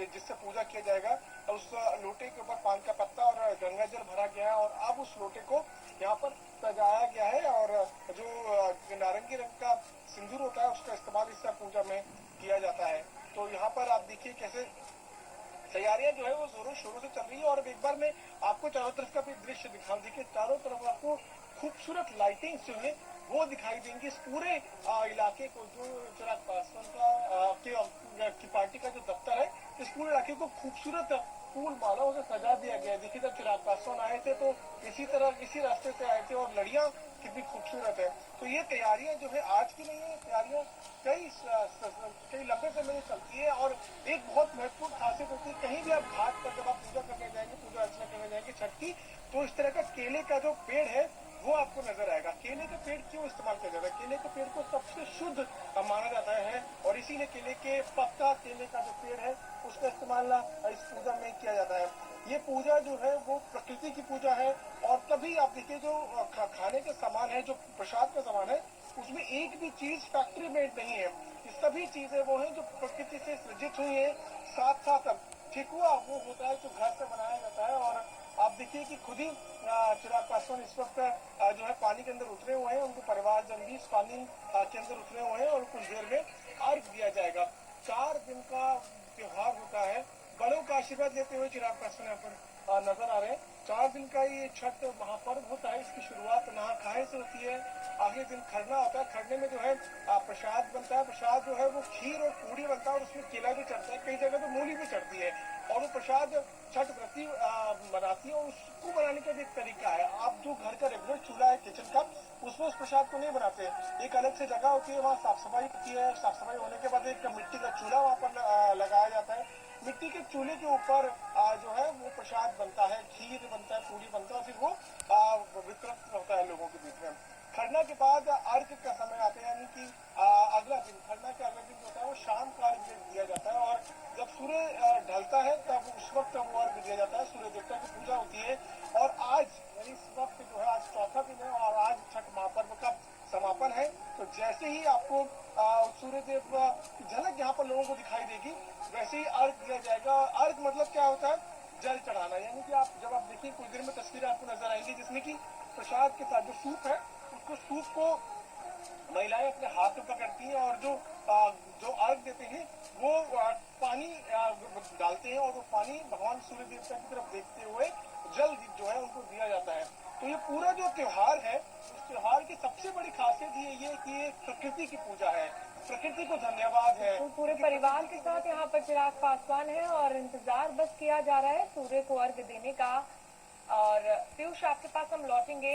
जिससे पूजा किया जाएगा। उस लोटे के ऊपर पान का पत्ता और गंगा जल भरा गया है और अब उस लोटे को यहाँ पर सजाया गया है और जो नारंगी रंग का सिंदूर होता है उसका इस्तेमाल इस पूजा में किया जाता है। तो यहाँ पर आप देखिए कैसे तैयारियां जो है वो जोरों शोरों से चल रही है। और एक बार मैं आपको चारों तरफ का भी दृश्य दिखाऊं। देखिए चारों तरफ आपको खूबसूरत लाइटिंग जो है वो दिखाई देंगी। इस पूरे इलाके को जो चिराग पासवान की पार्टी का जो दफ्तर है, इस पूरे इलाके को खूबसूरत फूल मालाओं से सजा दिया गया है। देखिए जब चिराग पासवान आए थे तो इसी रास्ते से आए थे और लड़ियां कितनी खूबसूरत है। तो ये तैयारियां जो है आज की नहीं है, तैयारियां कई लंबे समय से चलती है। और एक बहुत महत्वपूर्ण खासियत होती है, कहीं भी आप घाट पर जब आप पूजा करने जाएंगे, पूजा अर्चना करने जाएंगे छठ की, तो इस तरह का केले का जो पेड़ है वो आपको नजर आएगा। केले के पेड़ क्यों इस्तेमाल किया जाता है? केले के पेड़ को सबसे शुद्ध माना जाता है और इसीलिए केले का जो पेड़ है उसका इस्तेमाल इस पूजा में किया जाता है। ये पूजा जो है वो प्रकृति की पूजा है। और तभी आप देखिए जो खाने के सामान है, जो प्रसाद का सामान है, उसमें एक भी चीज फैक्ट्री मेड नहीं है। ये सभी चीजें वो हैं जो प्रकृति से सृजित हुई है। साथ साथ ठेकुआ वो होता है जो घर से बनाया जाता है। और आप देखिए कि खुद ही चिराग पासवान इस वक्त जो है पानी के अंदर उतरे हुए हैं, उनको परिवारजन भी इस पानी के अंदर उतरे हुए हैं और कुछ देर में अर्घ दिया जाएगा। 4 दिन का त्योहार होता है। बड़ों का आशीर्वाद लेते हुए चिराग पासवान यहाँ पर नजर आ रहे हैं। 4 दिन का ये छठ महापर्व होता है। इसकी शुरुआत नहा खाए से होती है। अगले दिन खरना होता है। खरने में जो है प्रसाद बनता है। प्रसाद जो है वो खीर और पूड़ी बनता है और उसमें केला भी चढ़ता है, कई जगह तो मूली भी चढ़ती है। और वो प्रसाद छठ व्रती बनाती है और उसको बनाने का भी एक तरीका है। आप जो घर का रेगुलर चूल्हा है किचन का, उसमें उस प्रसाद को नहीं बनाते। एक अलग से जगह होती है, वहाँ साफ सफाई होती है। साफ सफाई होने के बाद एक मिट्टी का चूल्हा वहाँ पर लगाया जाता है। मिट्टी के चूल्हे के ऊपर जो है वो प्रसाद बनता है, खीर बनता है, पूरी बनता है, फिर वो वितरित होता है लोगों के बीच में। खरना के बाद अर्घ का समय आता है, यानी कि अगला दिन, खरना के अगला दिन होता है वो शाम का अर्घ दिया जाता है। और जब सूर्य ढलता है तब उस वक्त वो अर्घ दिया जाता है। सूर्य देवता की पूजा होती है। और आज यानी इस वक्त जो है आज चौथा दिन है और आज छठ महापर्व का समापन है। तो जैसे ही आपको सूर्यदेव की झलक यहाँ पर लोगों को दिखाई देगी, वैसे ही अर्घ दिया जाएगा। अर्घ मतलब क्या होता है? जल चढ़ाना। यानी कि आप जब आप देखिए कुछ देर में तस्वीरें आपको नजर आएंगी जिसमें कि प्रसाद के साथ जो सूप है, उसको सूप को महिलाएं अपने हाथ में पकड़ती हैं और जो अर्घ देते हैं वो पानी डालते हैं और वो पानी भगवान सूर्य देवता की तरफ देखते हुए जल जो है उनको दिया जाता है। तो ये पूरा जो त्योहार है, उस त्योहार की सबसे बड़ी खासियत ये कि ये प्रकृति की पूजा है। प्रकृति को धन्यवाद है। तो पूरे परिवार के साथ यहाँ पर चिराग पासवान है और इंतजार बस किया जा रहा है सूर्य को अर्घ देने का। और पीयूष, आपके पास हम लौटेंगे।